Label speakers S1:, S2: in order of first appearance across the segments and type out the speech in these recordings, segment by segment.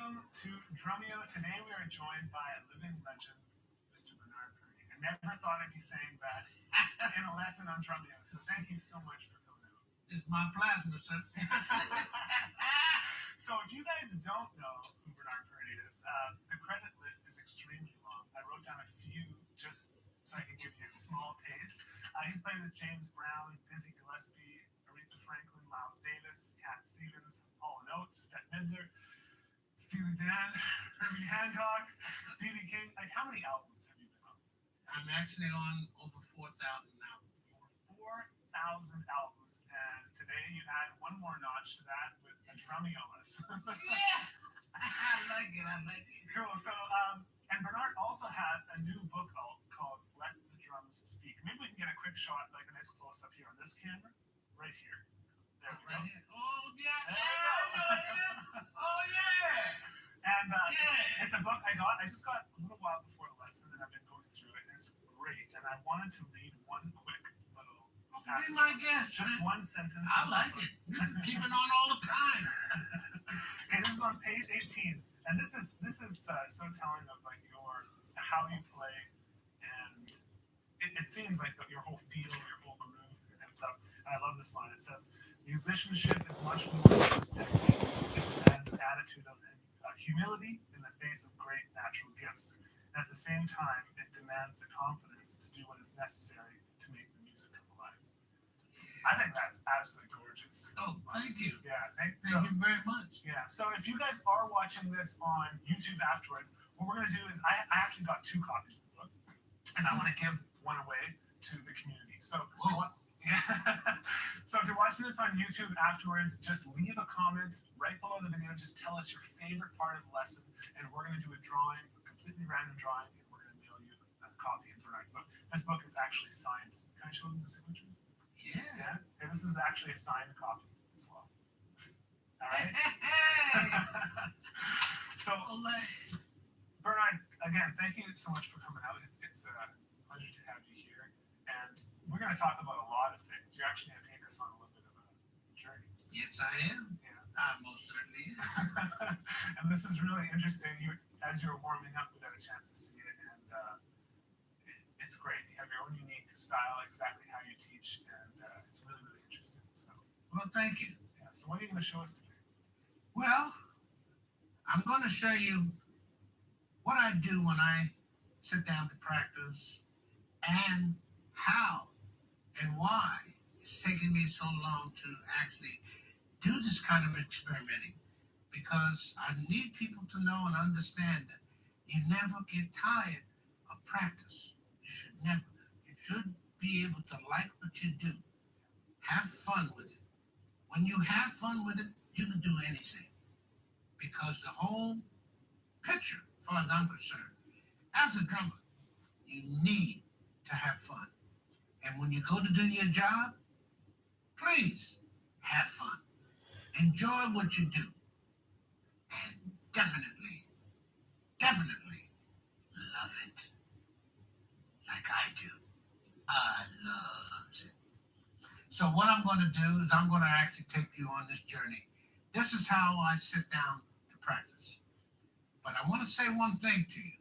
S1: Welcome to Drumeo. Today we are joined by a living legend, Mr. Bernard Purdy. I never thought I'd be saying that in a lesson on Drumeo, so thank you so much for coming out.
S2: It's my pleasure, sir.
S1: So if you guys don't know who Bernard Purdy is, the credit list is extremely long. I wrote down a few just so I can give you a small taste. He's played with James Brown, Dizzy Gillespie, Aretha Franklin, Miles Davis, Cat Stevens, Hall & Oates, Bette Midler, Steely Dan, Herbie Hancock, B.B. King. Like, how many albums have you been on?
S2: I'm actually on over 4,000 albums.
S1: Over 4,000 albums, and today you add one more notch to that with a Drumeo lesson.
S2: Yeah, I like it.
S1: Cool. So, and Bernard also has a new book out called Let the Drums Speak. Maybe we can get a quick shot, like a nice close up here on this camera, right here. There we go.
S2: Right here. Oh, yeah.
S1: Oh,
S2: yeah.
S1: And it's a book I just got a little while before the lesson, and I've been going through it, and it's great. And I wanted to read one quick little passage.
S2: Be my guest.
S1: Just one sentence.
S2: I like it. You can keep it on all the time.
S1: Okay, this is on page 18, and this is so telling of like how you play, and it seems like your whole feel, your whole groove, and stuff. And I love this line. It says, "Musicianship is much more than just technique. It demands an attitude of humility in the face of great natural gifts. And at the same time, it demands the confidence to do what is necessary to make the music come alive." I think that's absolutely gorgeous.
S2: Oh, thank you.
S1: Yeah,
S2: Thank you very much.
S1: Yeah, so if you guys are watching this on YouTube afterwards, what we're going to do is I actually got 2 copies of the book, and I want to give one away to the community. So, so if you're watching this on YouTube afterwards, just leave a comment right below the video. Just tell us your favorite part of the lesson, and we're going to do a drawing, a completely random drawing, and we're going to mail you a copy of Bernard's book. This book is actually signed. Can I show them the signature?
S2: Yeah.
S1: And this is actually a signed copy as well. All right. So, Bernard, again, thank you so much for coming out. It's a pleasure to have you here. And we're going to talk about a lot of things. You're actually going to take us on a little bit of a journey.
S2: Yes, I am.
S1: Yeah.
S2: I most certainly am.
S1: And this is really interesting. As you were warming up, we got a chance to see it. And it's great. You have your own unique style, exactly how you teach. And it's really, really interesting. So,
S2: Well, thank you.
S1: yeah. So what are you going to show us today?
S2: Well, I'm going to show you what I do when I sit down to practice and how and why it's taken me so long to actually do this kind of experimenting, because I need people to know and understand that you never get tired of practice. You should never. You should be able to like what you do. Have fun with it. When you have fun with it, you can do anything, because the whole picture, as far as I'm concerned, as a drummer, you need to have fun. And when you go to do your job, please have fun. Enjoy what you do. And definitely love it. Like I do. I love it. So what I'm going to do is I'm going to actually take you on this journey. This is how I sit down to practice. But I want to say one thing to you.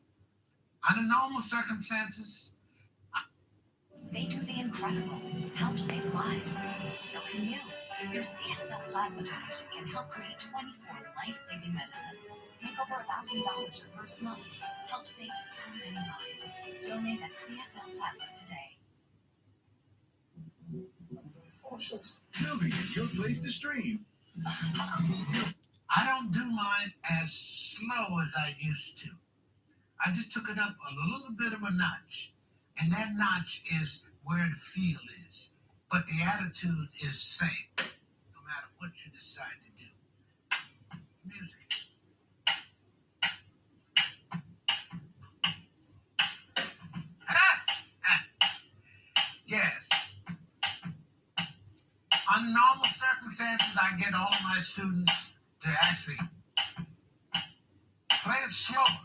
S2: Under normal circumstances,
S3: they do the incredible, help save lives. So can you. Your CSL plasma donation can help create 24 life-saving medicines. Make over $1,000 your first month. Help save so many lives. Donate at CSL Plasma today.
S4: Tubi is your place to stream.
S2: I don't do mine as slow as I used to. I just took it up a little bit of a notch. And that notch is where the feel is. But the attitude is the same, no matter what you decide to do. Music. Yes. Under normal circumstances, I get all of my students to actually play it slower.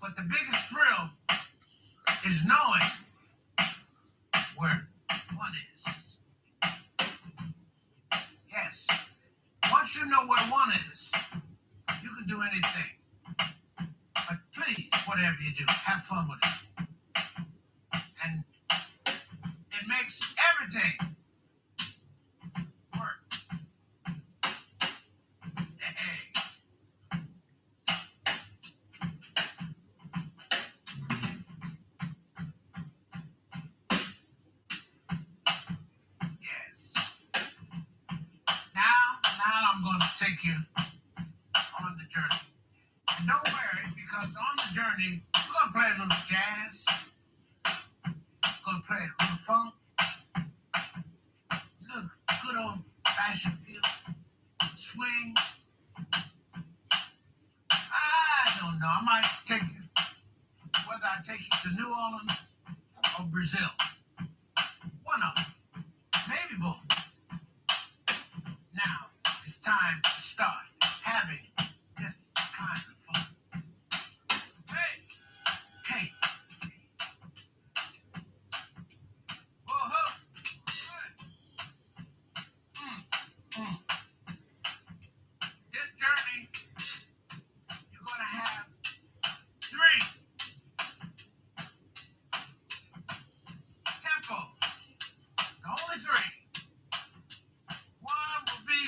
S2: But the biggest thrill is knowing whatever you do, have fun with it. And it makes everything work. Hey. Yes. Now I'm going to take you on the journey. And don't worry, because on the journey, we're going to play a little jazz. We're going to play a little funk. Good old-fashioned feel. Swing. I don't know. I might take you, whether I take you to New Orleans or Brazil. One of them. Maybe both. Now, it's time to start having this kind of fun. Hey. Whoa. This journey, you're going to have 3 tempos. Only 3. One will be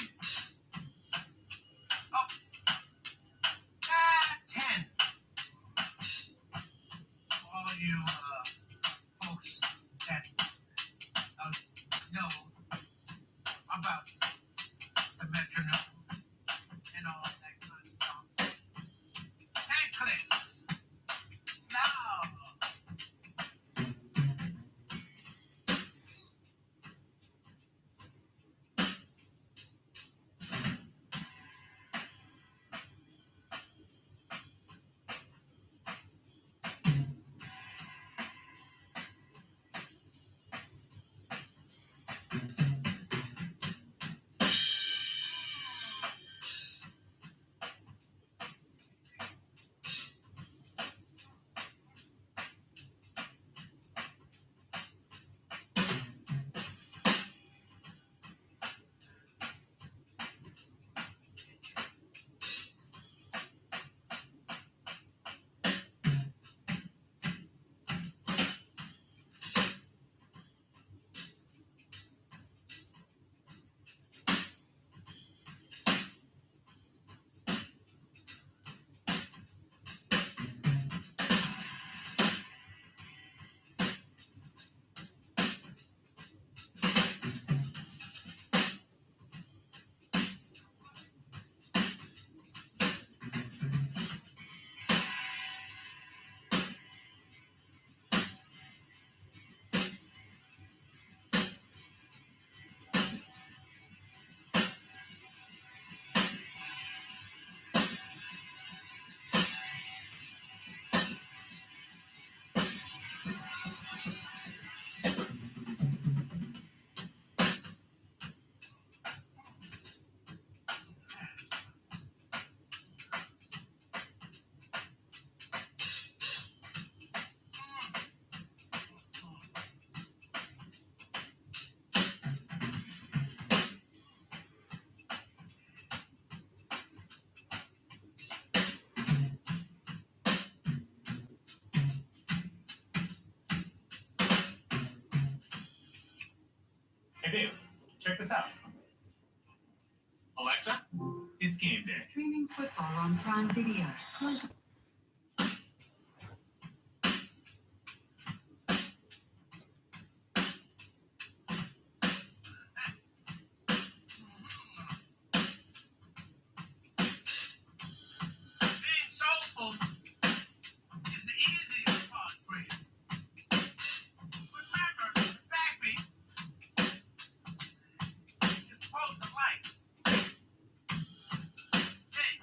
S2: up 10. All you folks that know about the metronome and all that kind of stuff. 10 clicks. Now.
S1: Hey Dave, check this out. Alexa, it's game day.
S5: Streaming football on Prime Video. Close.
S2: Being soulful is the easiest part for you. Remember, the backbeat you're supposed to like. Hey.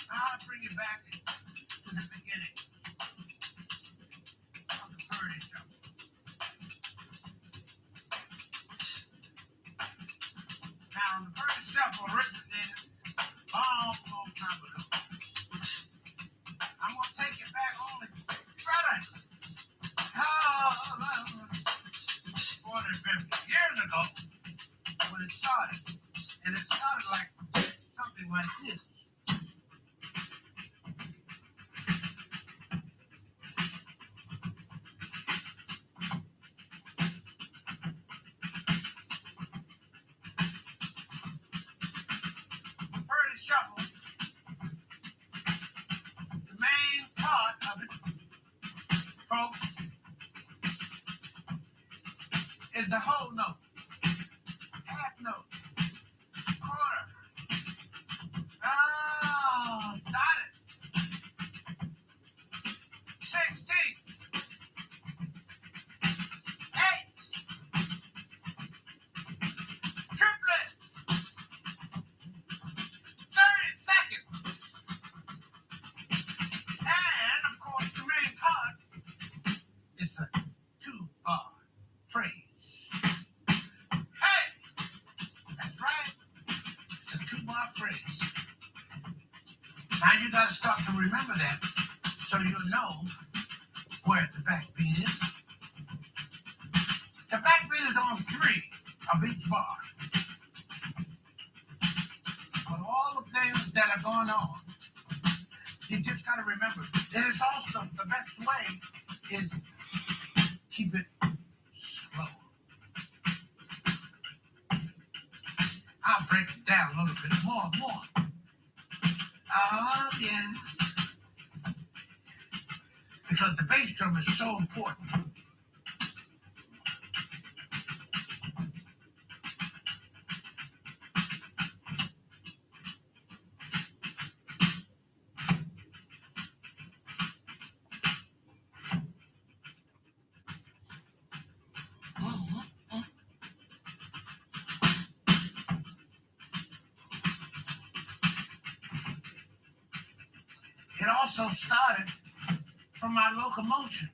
S2: I'll bring you back to the beginning of the Purdy Show. Now, the Purdy Shuffle originated long time ago. I'm going to take you back only better. 40, 50 years ago when it started. And it started like something like this. Purdy Shuffle, the main part of it, folks, is the whole note, half note, quarter, dotted, 16th, eighths, triplets, 32nd, and of course the main part is a 2-bar phrase. Hey, that's right, it's a 2-bar phrase. Now you gotta start to remember that so you'll know where the backbeat is. The backbeat is on 3 of each bar. But all the things that are going on, you just got to remember. It is also the best way is keep it slow. I'll break it down a little bit more. Oh, yeah. Because the bass drum is so important. It also started from my locomotion,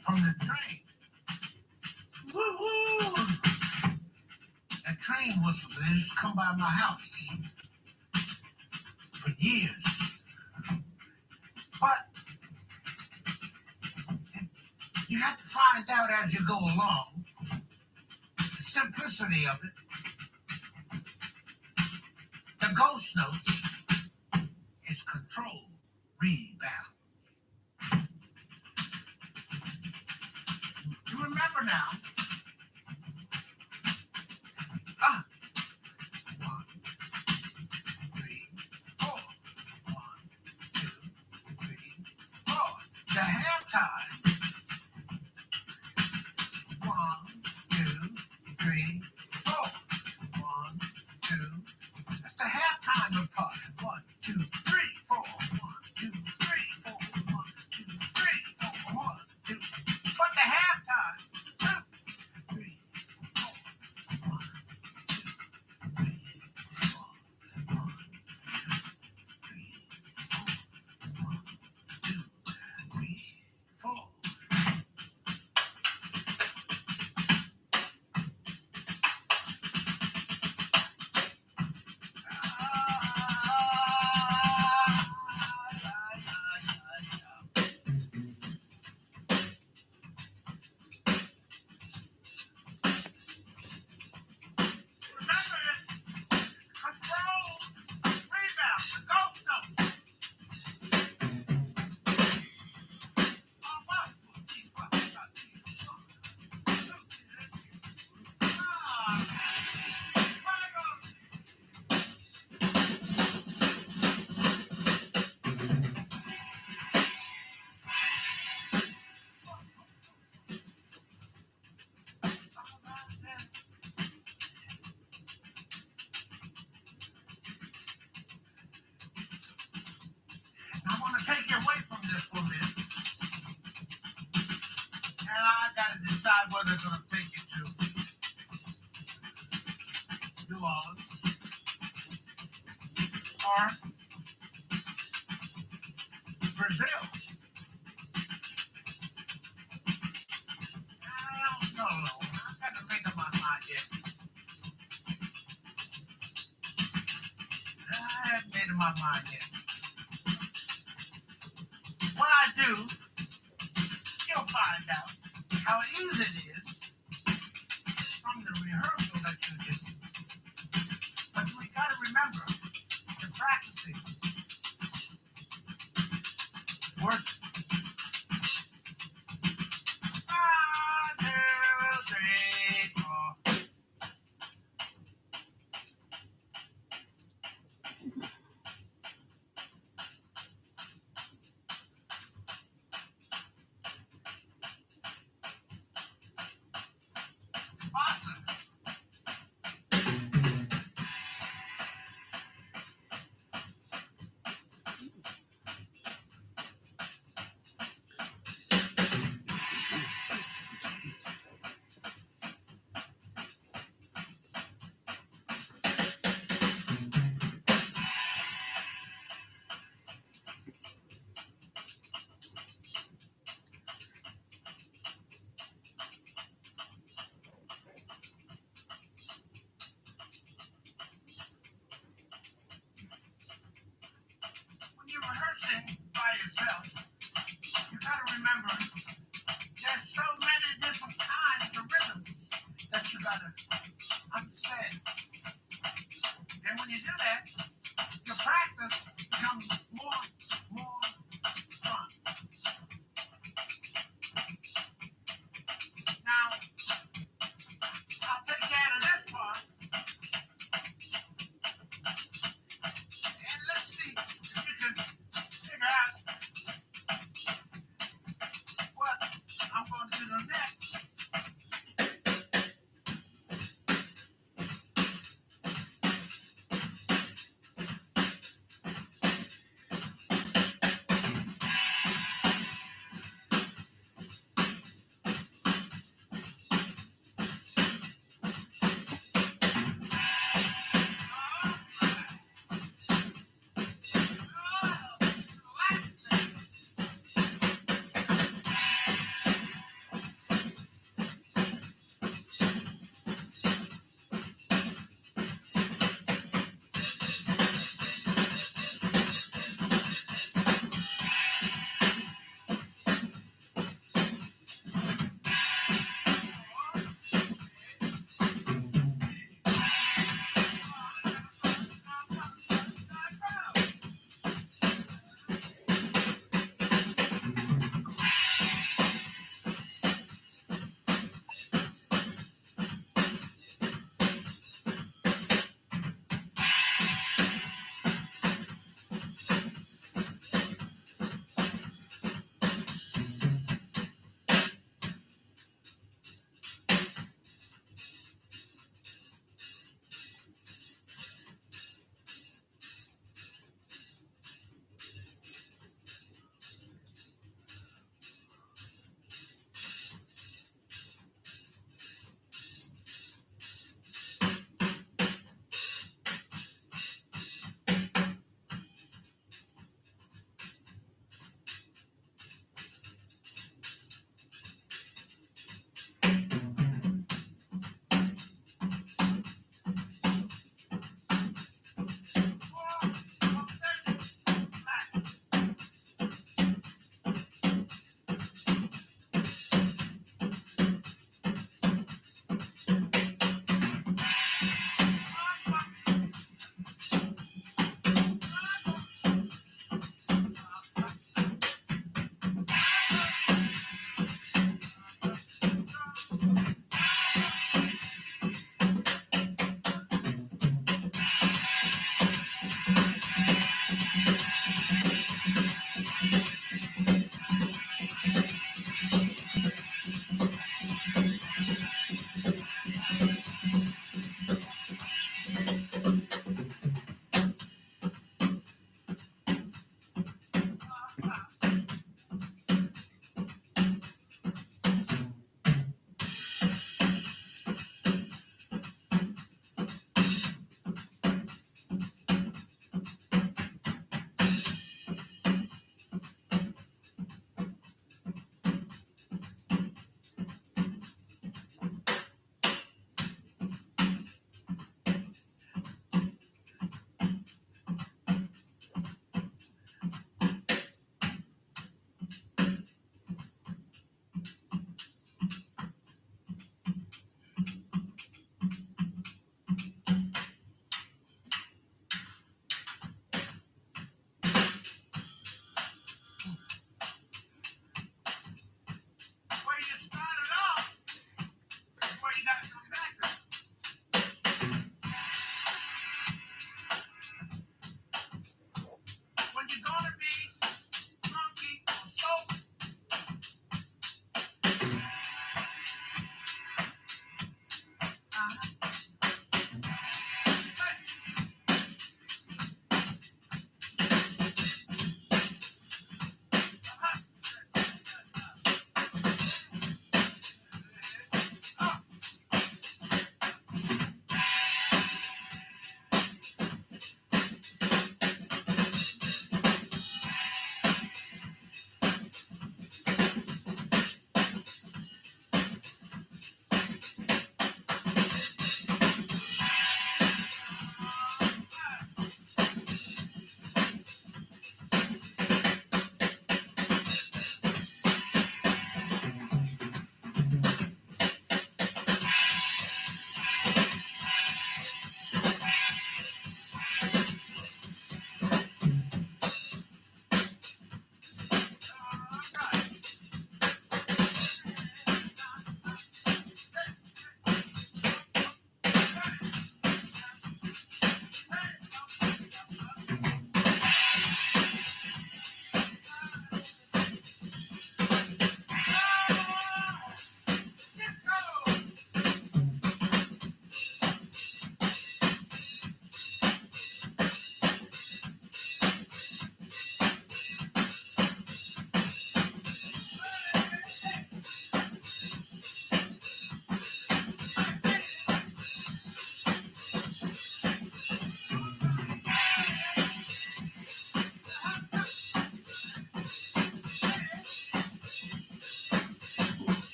S2: from the train. Woo-hoo! That train whistle that used to come by my house for years. But you have to find out as you go along the simplicity of it. The ghost notes is control, rebound. You remember now. 1, 3, 4. 1, 2, 3, 4. The halftime. 1, 2, 3, 4. 1, 2. That's the halftime part. 1, 2, 3, 4. 1, 2, 3, 4. 1, 2, 3, 4. 1, away from this for a minute. And I gotta decide whether I'm gonna take you to New Orleans or Brazil. I don't know. I gotta make up my mind yet. I haven't made up my mind yet. When I do, you'll find out how easy it is from the rehearsal that you did. But we gotta remember the practicing works. 1, 2, 3, 4. Boston. When you're rehearsing by yourself, you gotta remember there's so many different kinds of rhythms that you gotta understand. And when you do that, your practice becomes more fun. Now, I'll take care of this part, and let's see if you can figure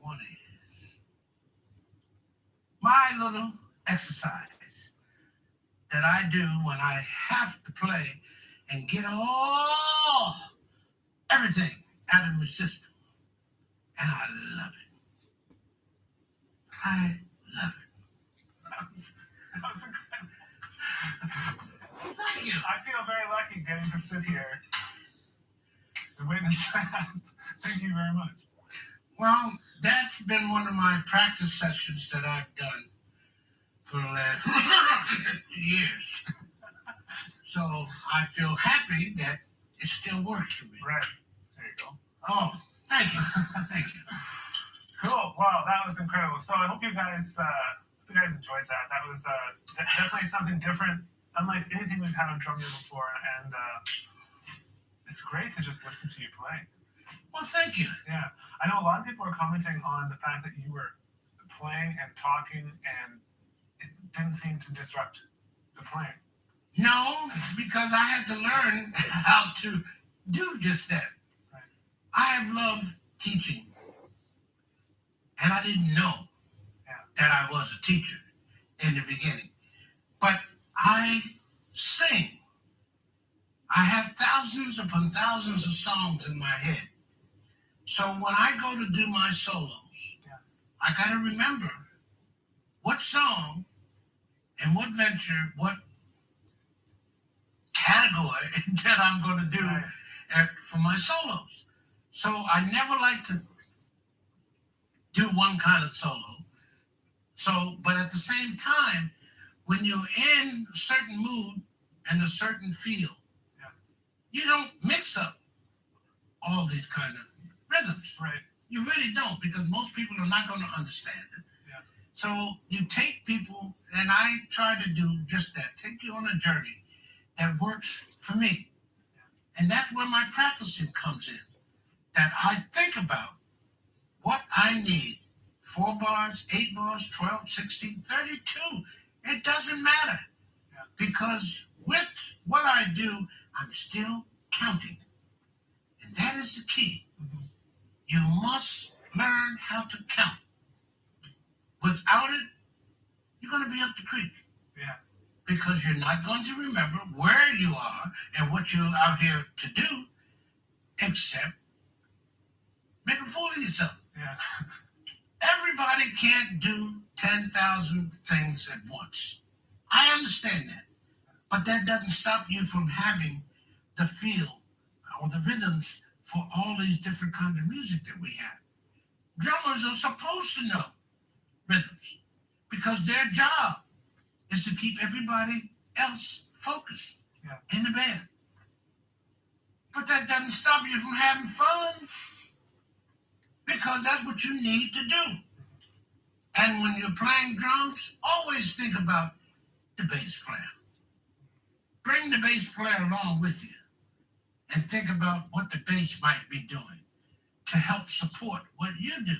S2: one is my little exercise that I do when I have to play and get everything out of my system. And I love it. I love it.
S1: That was incredible.
S2: Thank you.
S1: I feel very lucky getting to sit here and witness that. Thank you very much.
S2: Well, that's been one of my practice sessions that I've done for the last years. So I feel happy that it still works for me.
S1: Right. There you go.
S2: Oh, thank you. Thank you.
S1: Cool. Wow, that was incredible. So I hope you guys enjoyed that. That was definitely something different, unlike anything we've had on Drum Year before. And it's great to just listen to you play.
S2: Well, thank you.
S1: Yeah. I know a lot of people are commenting on the fact that you were playing and talking and it didn't seem to disrupt the playing.
S2: No, because I had to learn how to do just that.
S1: Right.
S2: I have loved teaching, and I didn't know that I was a teacher in the beginning. But I sing. I have thousands upon thousands of songs in my head. So when I go to do my solos, I got to remember what song and what venture, what category that I'm going to do for my solos. So I never like to do one kind of solo. So, but at the same time, when you're in a certain mood and a certain feel, you don't mix up all these kind of rhythms.
S1: Right.
S2: You really don't, because most people are not going to understand it.
S1: Yeah.
S2: So you take people, and I try to do just that, take you on a journey that works for me. Yeah. And that's where my practicing comes in, that I think about what I need. 4 bars, 8 bars, 12, 16, 32. It doesn't matter. Yeah. Because with what I do, I'm still counting. And that is the key. Mm-hmm. You must learn how to count. Without it, you're going to be up the creek.
S1: Yeah.
S2: Because you're not going to remember where you are and what you're out here to do, except make a fool of yourself.
S1: Yeah.
S2: Everybody can't do 10,000 things at once. I understand that. But that doesn't stop you from having the feel or the rhythms for all these different kinds of music that we have. Drummers are supposed to know rhythms because their job is to keep everybody else focused in the band. But that doesn't stop you from having fun because that's what you need to do. And when you're playing drums, always think about the bass player. Bring the bass player along with you and think about what the bass might be doing to help support what you do,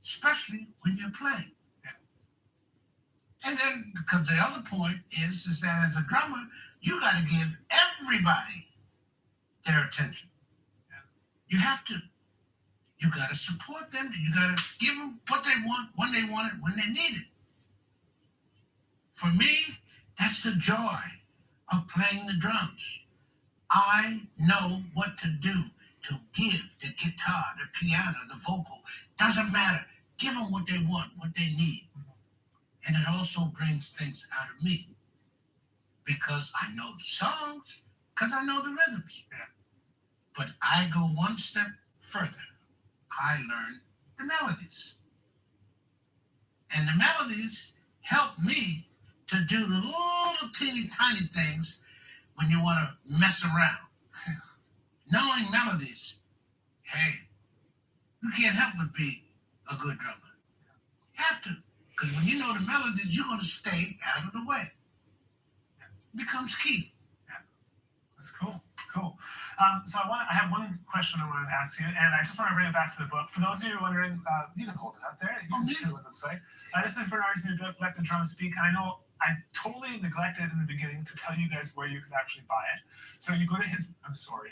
S2: especially when you're playing. And then, because the other point is that as a drummer, you got to give everybody their attention. You have to. You got to support them. You got to give them what they want, when they want it, when they need it. For me, that's the joy of playing the drums. I know what to do to give the guitar, the piano, the vocal. Doesn't matter. Give them what they want, what they need. And it also brings things out of me because I know the songs, because I know the rhythms. Yeah. But I go one step further. I learn the melodies. And the melodies help me to do the little teeny tiny things when you want to mess around. Knowing melodies, hey, you can't help but be a good drummer. You have to. Because when you know the melodies, you're going to stay out of the way. It becomes key.
S1: Yeah, that's cool. Cool. So I have one question I wanted to ask you, and I just want to bring it back to the book. For those of you wondering, you can hold it up there. You can do it this way. This is Bernard's new book, Let the Drum Speak. And I know I totally neglected in the beginning to tell you guys where you could actually buy it. So you go to his, I'm sorry.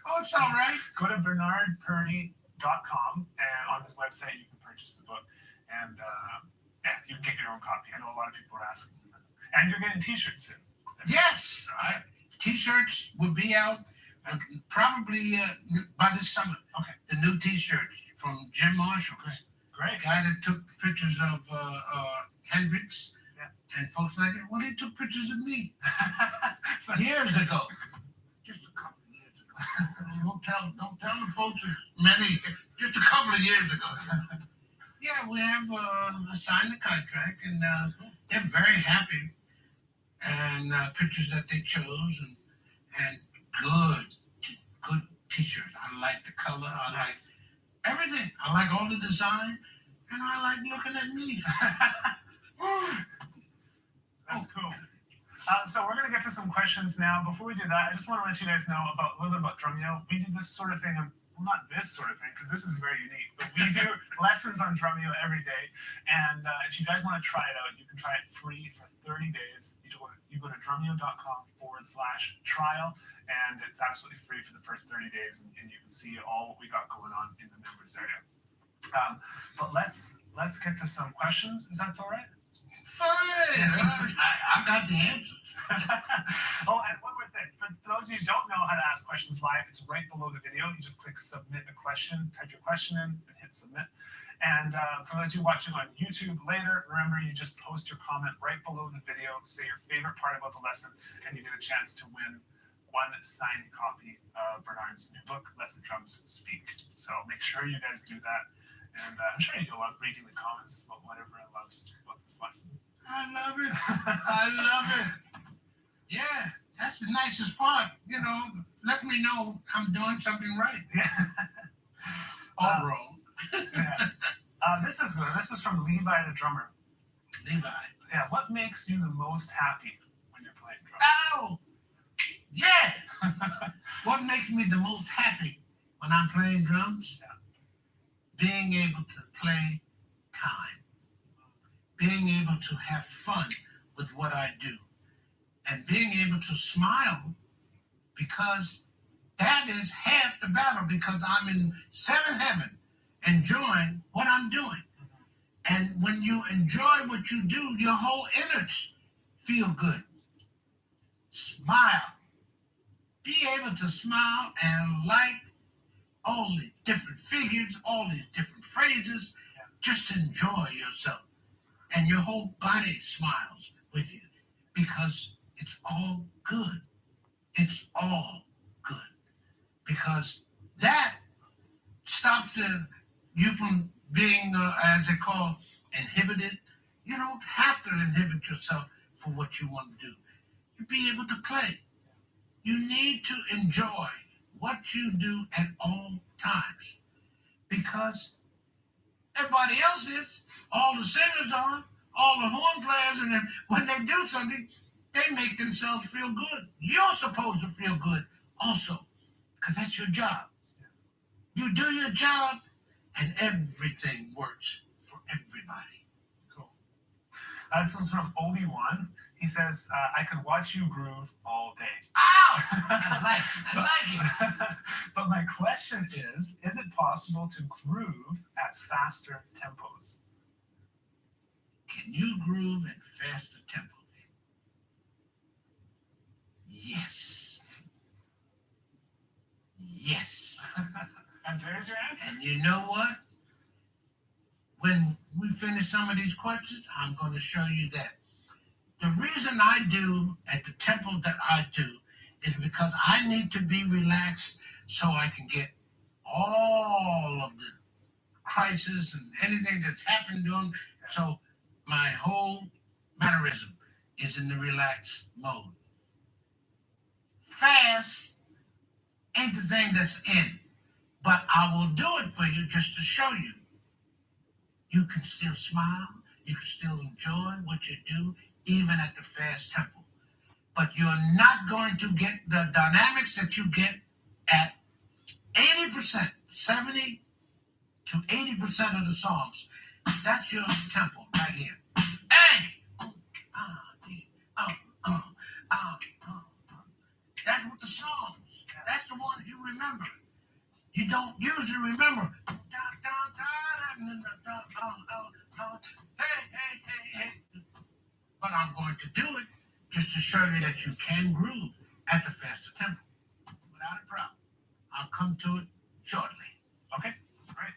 S2: Oh, it's all right.
S1: Go to bernardpurdy.com drumyo.com, and on his website you can purchase the book, and yeah, you can get your own copy. I know a lot of people are asking, and you're getting T-shirts soon.
S2: Yes, right. T-shirts will be out probably by this summer.
S1: Okay.
S2: The new T-shirts from Jim Marshall.
S1: Great.
S2: The guy that took pictures of Hendrix and folks like that. Well, he took pictures of me years ago. Just a couple of years ago. Don't tell the folks many. Just a couple of years ago. Yeah, we have signed the contract, and they're very happy. And pictures that they chose, and good T-shirts. I like the color. I like everything. I like all the design, and I like looking at me.
S1: That's cool. So we're gonna get to some questions now. Before we do that, I just want to let you guys know about a little bit about Drumeo. We do this sort of thing, well, not this sort of thing, because this is very unique. But we do lessons on Drumeo every day, and if you guys want to try it out, you can try it free for 30 days. You go to drumeo.com/trial, and it's absolutely free for the first 30 days, and you can see all what we got going on in the members area. But let's get to some questions, if that's all right.
S2: Fine. I got the answers.
S1: Oh, and one more thing. For those of you who don't know how to ask questions live, it's right below the video. You just click submit a question, type your question in, and hit submit. And for those of you watching on YouTube later, remember you just post your comment right below the video, say your favorite part about the lesson, and you get a chance to win one signed copy of Bernard's new book, Let the Drums Speak. So make sure you guys do that. And I'm sure you'll love reading the comments about whatever I love about this lesson.
S2: I love it. I love it. Yeah, that's the nicest part. You know, let me know I'm doing something right. All wrong.
S1: Yeah. This is good. This is from Levi the drummer.
S2: Levi.
S1: Yeah. What makes you the most happy when you're playing drums?
S2: Oh, yeah. What makes me the most happy when I'm playing drums?
S1: Yeah.
S2: Being able to play time. Being able to have fun with what I do. And being able to smile, because that is half the battle, because I'm in seventh heaven enjoying what I'm doing. And when you enjoy what you do, your whole innards feel good. Smile. Be able to smile and like all the different figures, all the different phrases. Just enjoy yourself. And your whole body smiles with you, because it's all good. It's all good. Because that stops you from being, as they call, inhibited. You don't have to inhibit yourself for what you want to do. You be able to play. You need to enjoy what you do at all times. Because everybody else is, all the singers are, all the horn players, and then when they do something, they make themselves feel good. You're supposed to feel good also, because that's your job. You do your job, and everything works for everybody.
S1: Cool. This one's from Obi-Wan. He says, I could watch you groove all day.
S2: Ow! I like it.
S1: But my question is it possible to groove at faster tempos?
S2: Can you groove at faster tempos? Yes. Yes.
S1: And there's your answer.
S2: And you know what? When we finish some of these questions, I'm going to show you that. The reason I do at the tempo that I do is because I need to be relaxed so I can get all of the crisis and anything that's happened during. So my whole mannerism is in the relaxed mode. Fast ain't the thing that's in, but I will do it for you just to show you. You can still smile, you can still enjoy what you do, even at the fast tempo. But you're not going to get the dynamics that you get at 80%, 70 to 80% of the songs. That's your tempo right here. Hey! That's what the songs. That's the ones you remember. You don't usually remember. Hey. But I'm going to do it just to show you that you can groove at the faster tempo without a problem. I'll come to it shortly.
S1: Okay, great.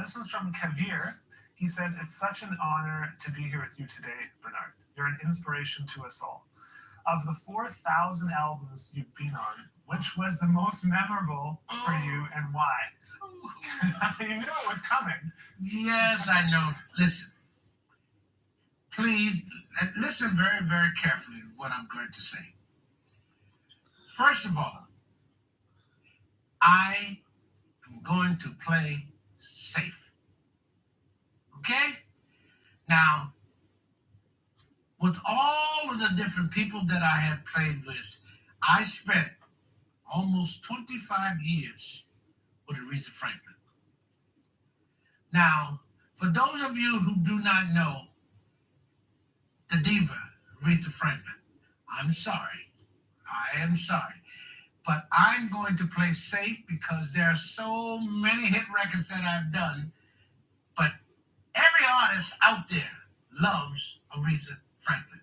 S1: This one's from Kavir. He says, it's such an honor to be here with you today, Bernard. You're an inspiration to us all. Of the 4,000 albums you've been on, which was the most memorable for you and why? You knew it was coming.
S2: Yes, I know. Listen, please listen very, very carefully to what I'm going to say. First of all, I am going to play safe. Okay? Now, with all of the different people that I have played with, I spent almost 25 years with Aretha Franklin. Now, for those of you who do not know the diva, Aretha Franklin, I'm sorry. I am sorry. But I'm going to play safe because there are so many hit records that I've done. But every artist out there loves Aretha Franklin.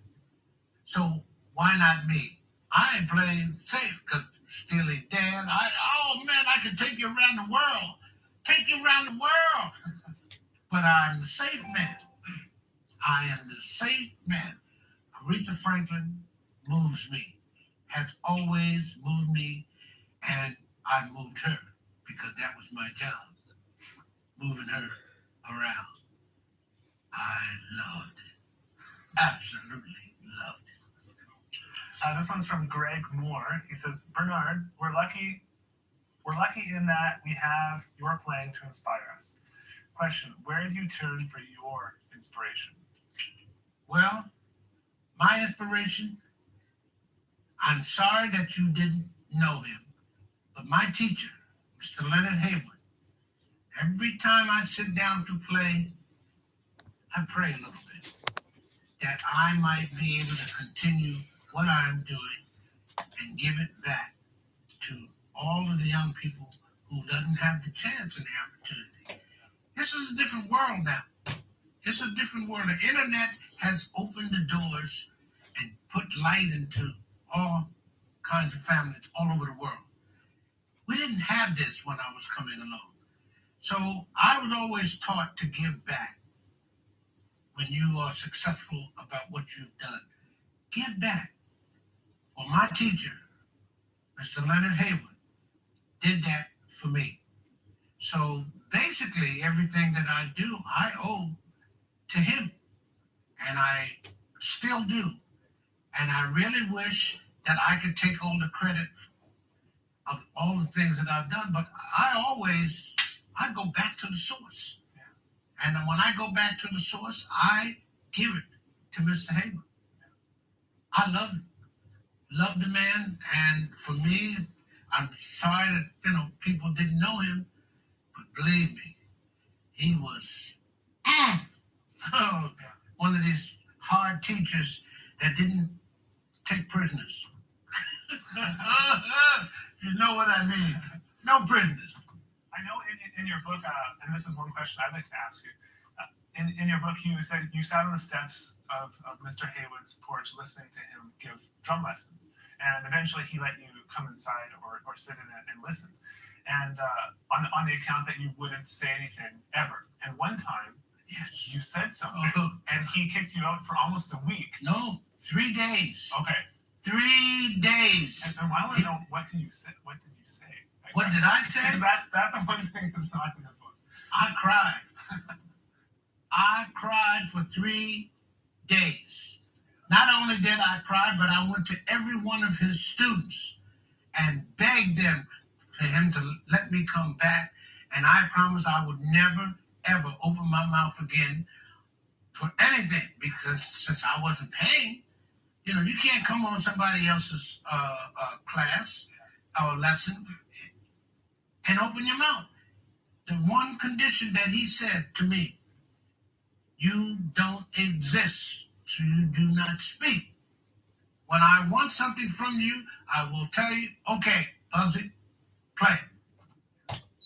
S2: So why not me? I ain't playing safe because Steely Dan, I could take you around the world. Take you around the world. But I'm the safe man. I am the safe man. Aretha Franklin moves me, has always moved me, and I moved her because that was my job, moving her around. I loved it. Absolutely loved it.
S1: This one's from Greg Moore. He says, Bernard, we're lucky in that we have your playing to inspire us. Question, where do you turn for your inspiration?
S2: Well, my inspiration, I'm sorry that you didn't know him, but my teacher, Mr. Leonard Haywood, every time I sit down to play, I pray a little bit that I might be able to continue what I'm doing and give it back to all of the young people who doesn't have the chance and the opportunity. This is a different world now. It's a different world. The internet has opened the doors and put light into all kinds of families all over the world. We didn't have this when I was coming along. So I was always taught to give back. When you are successful about what you've done, give back. Well, my teacher, Mr. Leonard Haywood, did that for me. So basically, everything that I do, I owe to him. And I still do. And I really wish that I could take all the credit of all the things that I've done, but I go back to the source. And when I go back to the source, I give it to Mr. Haywood. I love him. Love the man. And for me, I'm sorry that, people didn't know him. But believe me, he was one of these hard teachers that didn't take prisoners. If you know what I mean. No prisoners.
S1: I know in your book, and this is one question I'd like to ask you. In your book, you said you sat on the steps of Mr. Haywood's porch listening to him give drum lessons. And eventually he let you come inside or sit in it and listen. And on the account that you wouldn't say anything ever. And one time,
S2: Yes.
S1: you said something, and he kicked you out for almost a week.
S2: No, 3 days.
S1: Okay.
S2: 3 days.
S1: And I want to know, what did you say? What did you say?
S2: What did I say?
S1: Because that's the one thing that's not in the book.
S2: I cried. I cried for 3 days. Not only did I cry, but I went to every one of his students and begged them for him to let me come back. And I promised I would never, ever open my mouth again for anything, because since I wasn't paying, you can't come on somebody else's class or lesson and open your mouth. The one condition that he said to me, you don't exist, so you do not speak. When I want something from you, I will tell you, okay, Bugsy, play.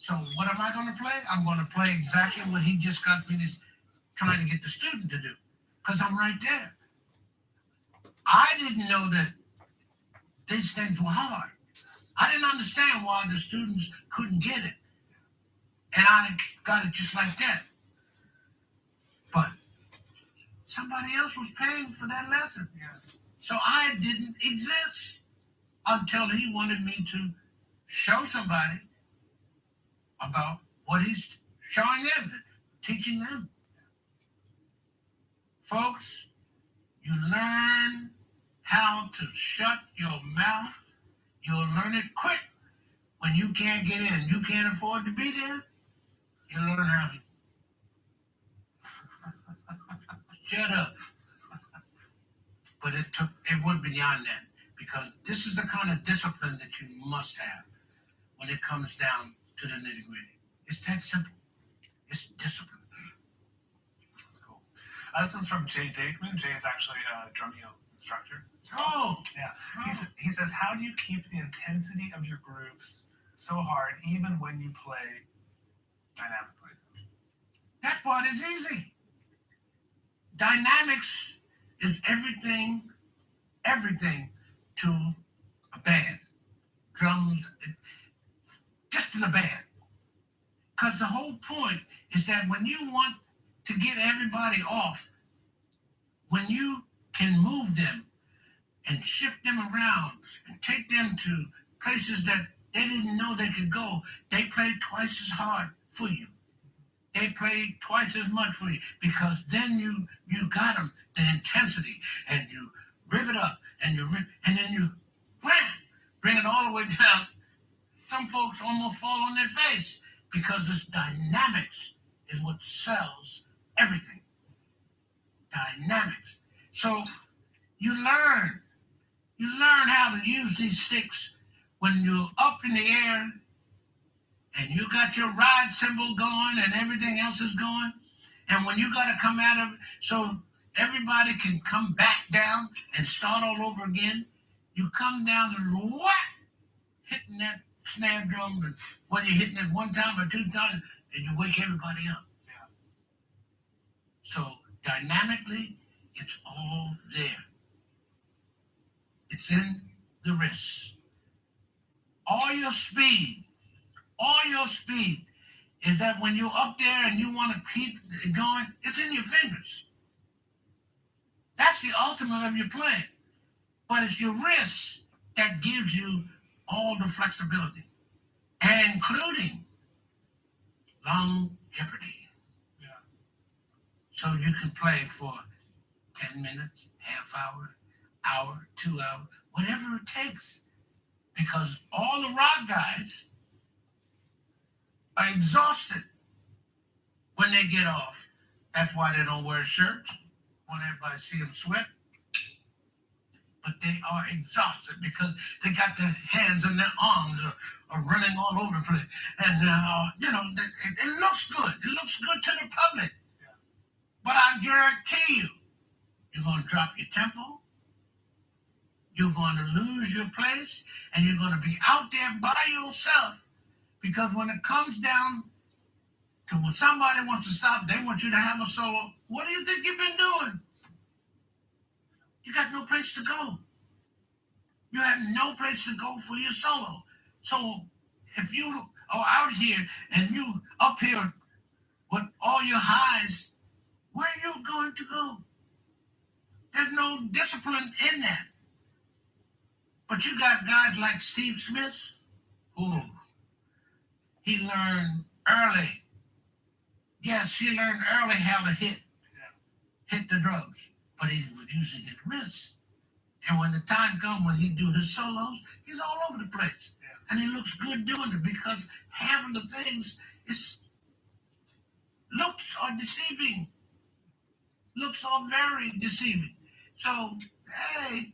S2: So what am I going to play? I'm going to play exactly what he just got finished trying to get the student to do, because I'm right there. I didn't know that these things were hard. I didn't understand why the students couldn't get it. And I got it just like that. But somebody else was paying for that lesson.
S1: Yeah.
S2: So I didn't exist until he wanted me to show somebody about what he's showing them, teaching them. Folks, you learn how to shut your mouth. You'll learn it quick. When you can't get in, you can't afford to be there, you learn how to shut up. But it went beyond that, because this is the kind of discipline that you must have when it comes down to the nitty-gritty. It's that simple. It's discipline.
S1: That's cool. This one's from Jay Dakeman. Jay is actually a Drumeo instructor.
S2: Oh,
S1: Yeah.
S2: oh.
S1: He says, how do you keep the intensity of your grooves so hard even when you play dynamically?
S2: That part is easy. Dynamics is everything to a band. Drums, just in a band. Because the whole point is that when you want to get everybody off, when you can move them and shift them around and take them to places that they didn't know they could go, they play twice as hard for you. They play twice as much for you, because then you got them, the intensity, and you riv it up, and then you wham, bring it all the way down. Some folks almost fall on their face, because this dynamics is what sells everything. Dynamics. So you learn how to use these sticks when you're up in the air and you got your ride cymbal going and everything else is going. And when you got to come out of it, so everybody can come back down and start all over again, you come down and whack, hitting that snare drum, and whether you're hitting it one time or two times, and you wake everybody up.
S1: Yeah.
S2: So dynamically, it's all there. It's in the wrists. All your speed is that when you're up there and you want to keep it going, it's in your fingers. That's the ultimate of your playing. But it's your wrists that gives you all the flexibility, including longevity.
S1: Yeah.
S2: So you can play for 10 minutes, half hour, 2 hours, whatever it takes. Because all the rock guys are exhausted when they get off. That's why they don't wear shirts. Want everybody to see them sweat. But they are exhausted because they got their hands and their arms are running all over the place. And, it looks good. It looks good to the public.
S1: Yeah.
S2: But I guarantee you, you're going to drop your tempo. You're going to lose your place. And you're going to be out there by yourself. Because when it comes down to when somebody wants to stop, they want you to have a solo. What do you think you've been doing? You got no place to go. You have no place to go for your solo. So if you are out here and you up here with all your highs, where are you going to go? There's no discipline in that. But you got guys like Steve Smith, who he learned early. Yes, he learned early how to hit the drums, but he was using his wrists. And when the time comes when he do his solos, he's all over the place.
S1: Yeah.
S2: And he looks good doing it, because half of the things looks are deceiving. Looks are very deceiving. So, hey,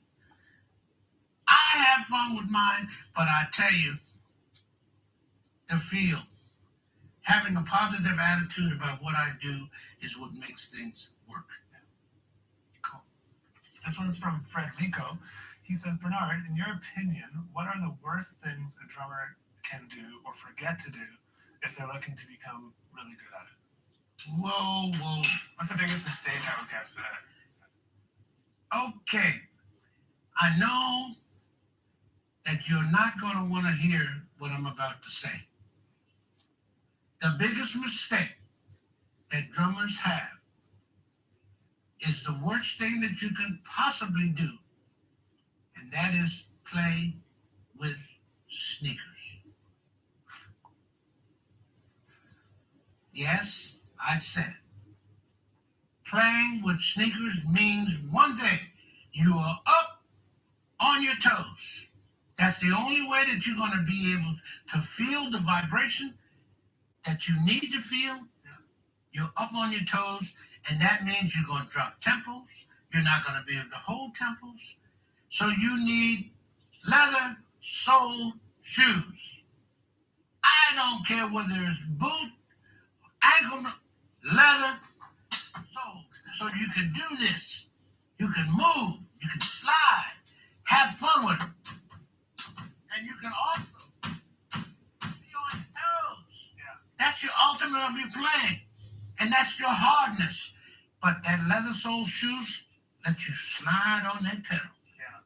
S2: I have fun with mine, but I tell you, the feel, having a positive attitude about what I do is what makes things work.
S1: Cool. This one's from Frederico. He says, Bernard, in your opinion, what are the worst things a drummer can do or forget to do if they're looking to become really good at it?
S2: Whoa.
S1: What's the biggest mistake I would guess?
S2: Okay. I know that you're not going to want to hear what I'm about to say. The biggest mistake that drummers have is the worst thing that you can possibly do, and that is play with sneakers. Yes, I said it. Playing with sneakers means one thing. You are up on your toes. That's the only way that you're going to be able to feel the vibration that you need to feel. You're up on your toes, and that means you're going to drop tempos. You're not going to be able to hold tempos. So you need leather sole shoes. I don't care whether it's boot, ankle, leather sole. So you can do this. You can move. You can slide. Have fun with it. And you can also be on your toes.
S1: Yeah.
S2: That's your ultimate of your playing. And that's your hardness. But that leather sole shoes let you slide on that pedal.
S1: Yeah.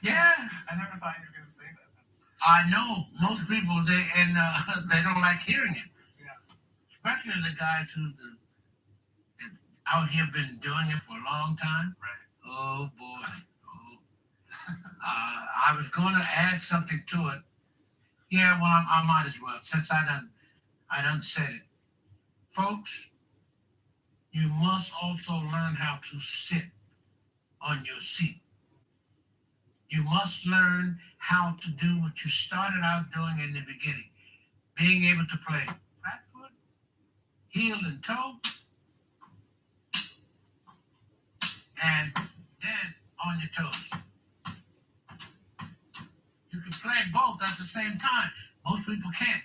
S2: Yeah.
S1: I never thought you were going to say that.
S2: I know most people they don't like hearing it.
S1: Yeah.
S2: Especially the guys who out here been doing it for a long time.
S1: Right.
S2: Oh boy. I was going to add something to it. Yeah, well, I might as well since I done said it. Folks, you must also learn how to sit on your seat. You must learn how to do what you started out doing in the beginning. Being able to play flat foot, heel and toe, and then on your toes. You can play both at the same time. Most people can't.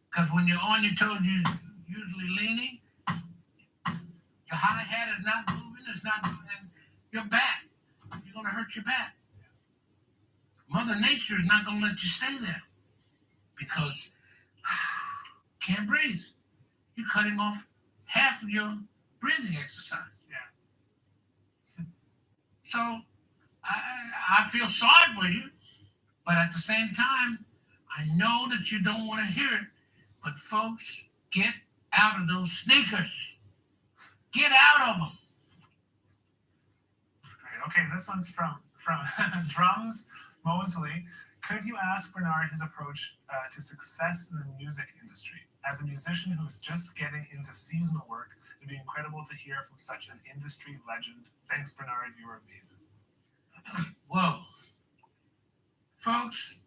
S2: Because when you're on your toes, you're usually leaning. Your high hat is not moving, and your back. You're going to hurt your back. Mother Nature is not going to let you stay there because can't breathe. You're cutting off half of your breathing exercise.
S1: Yeah.
S2: So I feel sorry for you, but at the same time, I know that you don't want to hear it. But folks, get out of those sneakers. Get out of them.
S1: That's great. Okay, this one's from Drums Mosley. Could you ask Bernard his approach to success in the music industry? As a musician who's just getting into seasonal work, it'd be incredible to hear from such an industry legend. Thanks, Bernard. You are amazing.
S2: Whoa. Folks,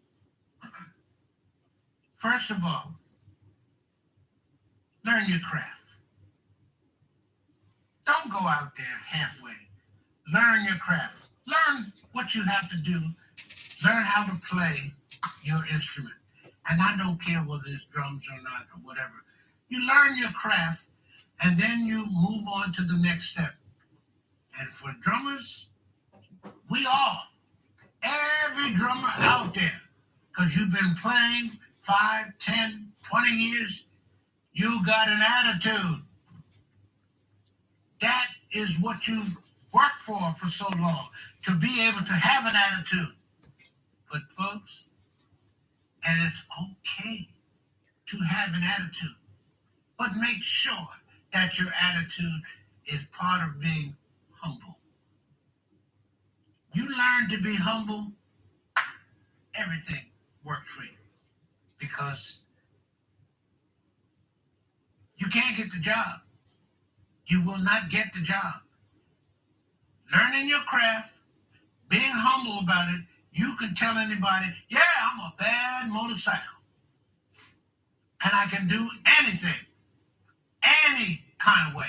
S2: first of all, learn your craft. Don't go out there halfway. Learn your craft. Learn what you have to do. Learn how to play your instrument. And I don't care whether it's drums or not or whatever. You learn your craft and then you move on to the next step. And for drummers, we all, every drummer out there, because you've been playing 5, 10, 20 years, you got an attitude. That is what you worked for so long, to be able to have an attitude. But folks, and it's okay to have an attitude, but make sure that your attitude is part of being humble. You learn to be humble, everything works for you. Because you can't get the job. You will not get the job. Learning your craft, being humble about it, you can tell anybody, yeah, I'm a bad motorcycle. And I can do anything, any kind of way.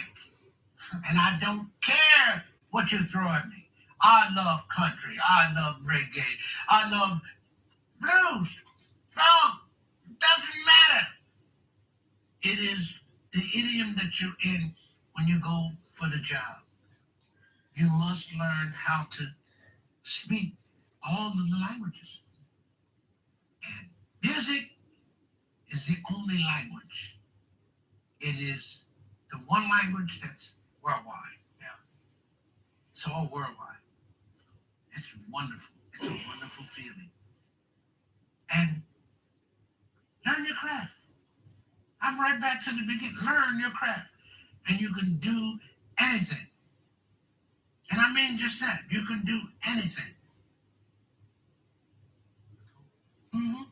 S2: And I don't care what you throw at me. I love country. I love reggae. I love blues, funk. Doesn't matter. It is the idiom that you're in when you go for the job. You must learn how to speak all of the languages. And music is the only language. It is the one language that's worldwide.
S1: Yeah.
S2: It's all worldwide. It's wonderful. It's a wonderful feeling. And learn your craft. I'm right back to the beginning. Learn your craft. And you can do anything. And I mean just that. You can do anything. Mm-hmm.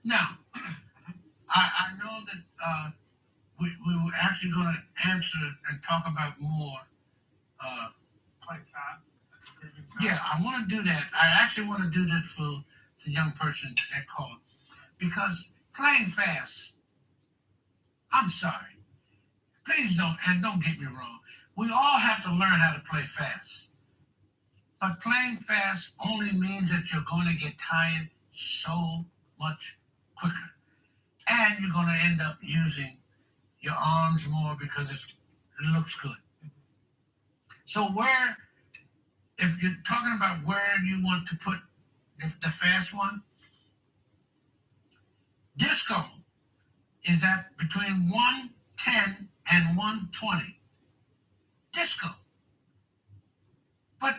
S2: Now, I know that we were actually going to answer and talk about more.
S1: Playing fast, improving fast.
S2: Yeah, I want to do that. I actually want to do that for the young person that called. Because playing fast, I'm sorry. Please don't get me wrong. We all have to learn how to play fast. But playing fast only means that you're going to get tired so much quicker. And you're going to end up using your arms more because it looks good. So if you're talking about where you want to put the fast one, disco is at between 110 and 120. Disco. But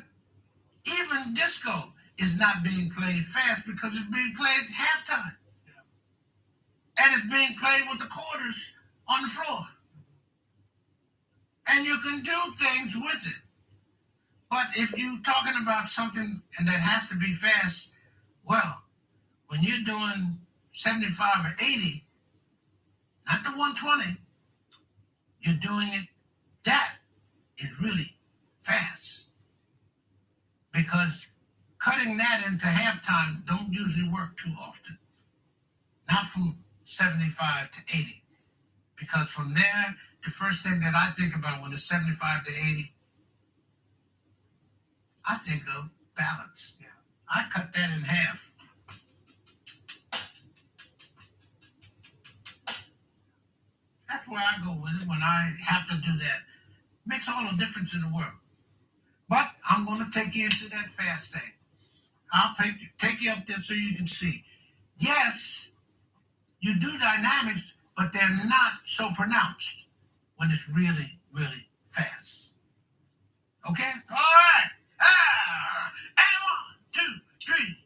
S2: even disco is not being played fast because it's being played at halftime. And it's being played with the quarters on the floor. And you can do things with it. But if you're talking about something and that has to be fast, well, when you're doing 75 or 80, not the 120, you're doing it, that is really fast. Because cutting that into halftime don't usually work too often. Not from 75 to 80. Because from there, the first thing that I think about when it's 75 to 80, I think of balance.
S1: Yeah.
S2: I cut that in half. That's where I go with it when I have to do that. Makes all the difference in the world. But I'm going to take you into that fast thing. I'll take you up there so you can see. Yes, you do dynamics, but they're not so pronounced when it's really, really fast. Okay? All right. And 1, 2, 3.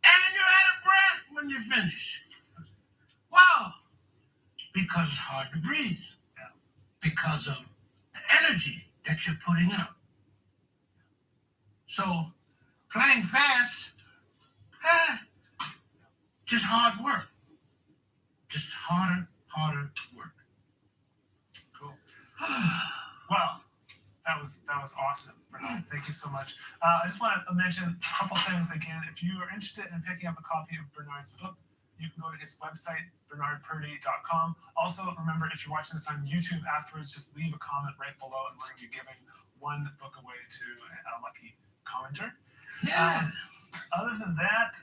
S2: And you're out of breath when you finish. Wow. Because it's hard to breathe.
S1: Yeah.
S2: Because of the energy that you're putting out. So playing fast, just hard work. Just harder work.
S1: Cool. Wow. That was awesome, Bernard. Thank you so much. I just want to mention a couple things again. If you are interested in picking up a copy of Bernard's book, you can go to his website, bernardpurdy.com. Also, remember, if you're watching this on YouTube afterwards, just leave a comment right below, and we're going to be giving one book away to a lucky commenter.
S2: Yeah.
S1: Other than that,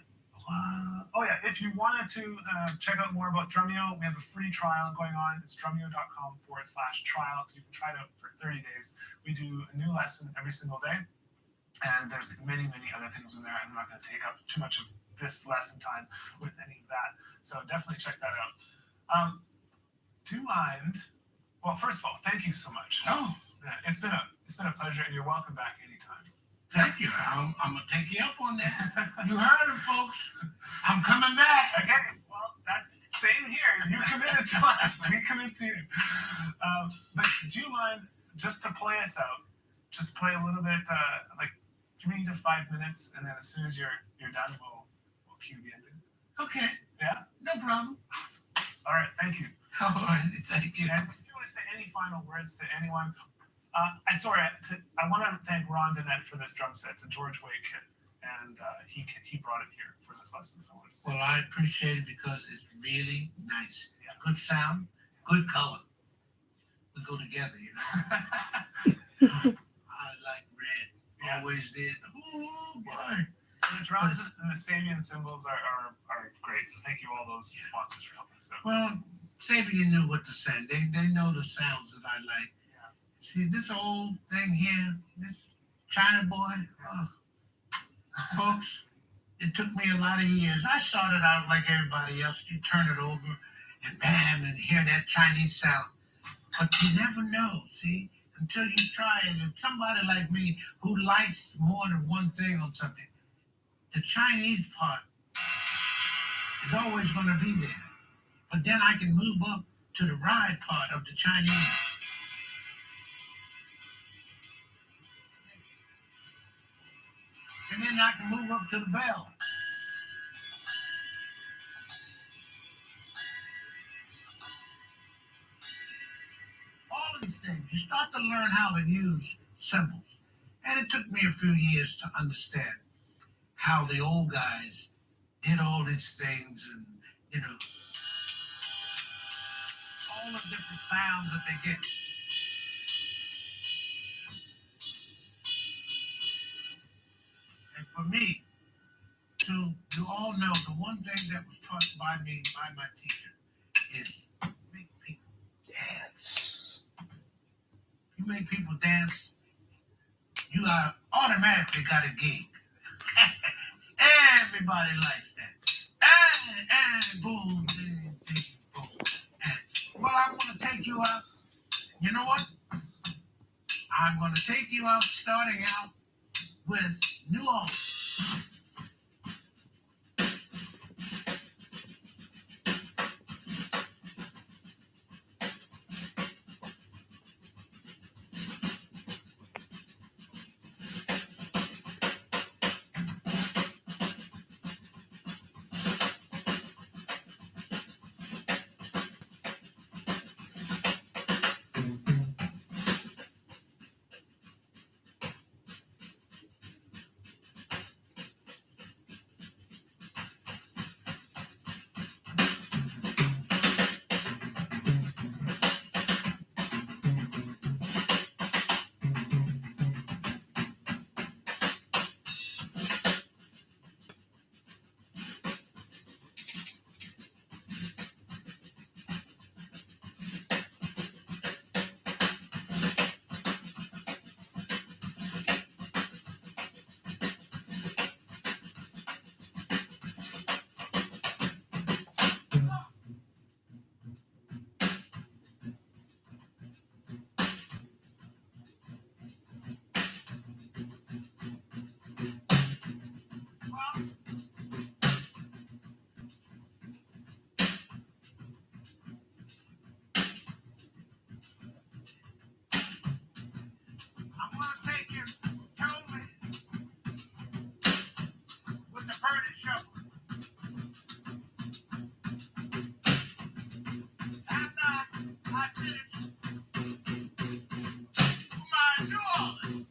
S1: if you wanted to check out more about Drumeo, we have a free trial going on. It's drumeo.com/trial. You can try it out for 30 days. We do a new lesson every single day. And there's many, many other things in there. I'm not going to take up too much of this lesson time with any of that. So definitely check that out. Do you mind? Well, first of all, thank you so much.
S2: Oh,
S1: Yeah, it's been a pleasure, and you're welcome back anytime.
S2: thank you. I'm gonna take you up on that. You heard him, folks. I'm coming back.
S1: Okay, well, that's same here. You committed to us. We commit to you. But do you mind just to play us out? Just play a little bit, like 3 to 5 minutes, and then as soon as you're done, we'll cue the ending.
S2: Okay.
S1: Yeah.
S2: No problem.
S1: Awesome. All right. Thank you.
S2: All right. Thank you.
S1: And if you want to say any final words to anyone, I want to thank Ron Danette for this drum set. It's a George Way kit, and he brought it here for this lesson. So I want to say
S2: Well, I appreciate it because it's really nice.
S1: Yeah.
S2: Good sound, good color. We go together, you know. I like red.
S1: Yeah.
S2: Always did. Oh boy.
S1: So the drums and the Sabian cymbals are great. So thank you all those sponsors for helping us out.
S2: Well, Sabian knew what to send. They know the sounds that I like.
S1: Yeah.
S2: See, this old thing here, this China boy, folks, it took me a lot of years. I started out like everybody else. You turn it over and bam, and hear that Chinese sound. But you never know, see, until you try it. If somebody like me who likes more than one thing on something, the Chinese part is always going to be there. But then I can move up to the ride part of the Chinese. And then I can move up to the bell. All of these things, you start to learn how to use symbols. And it took me a few years to understand how the old guys did all these things and, you know, all the different sounds that they get. And for me, you all know the one thing that was taught by me, by my teacher, is make people dance. You make people dance, you automatically got a gig. Everybody likes that. And boom, ding, ding, boom. And, well, I want to take you out. You know what? I'm going to take you out, starting out with New Orleans. I'm going to take you totally with the Purdy Shuffle. After I finish my New Orleans.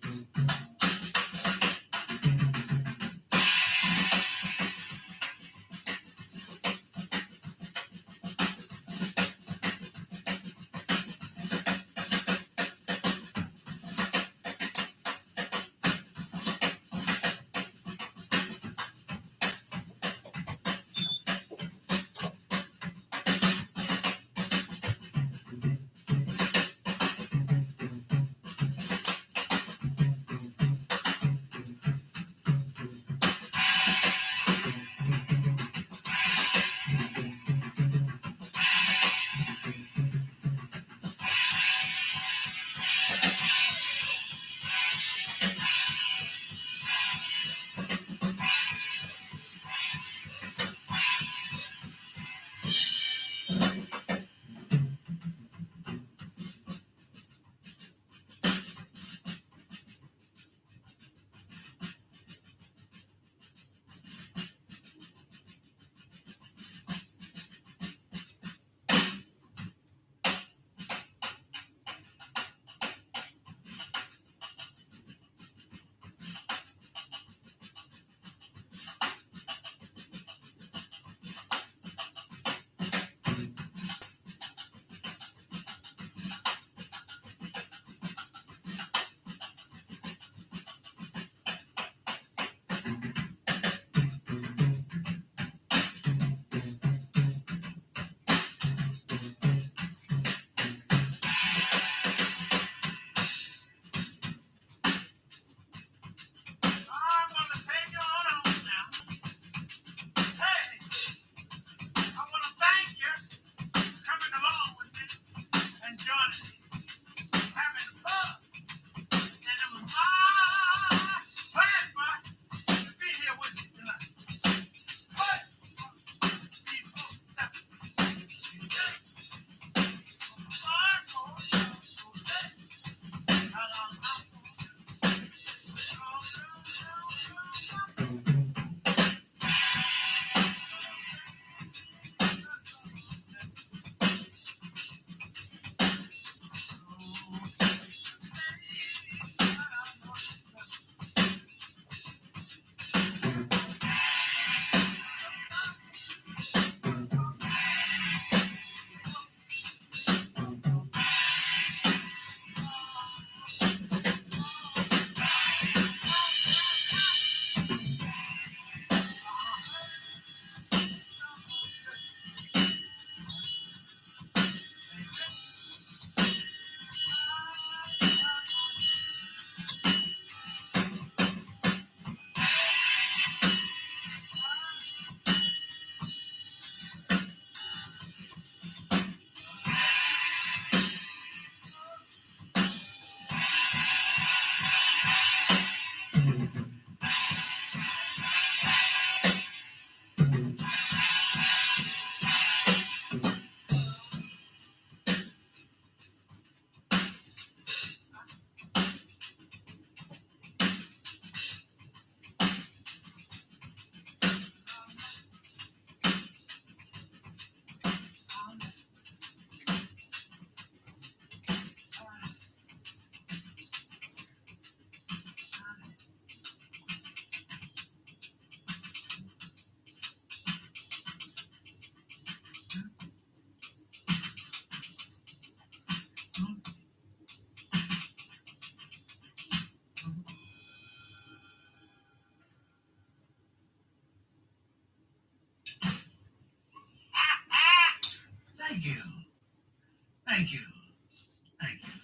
S2: Thank you. Thank you. Thank you.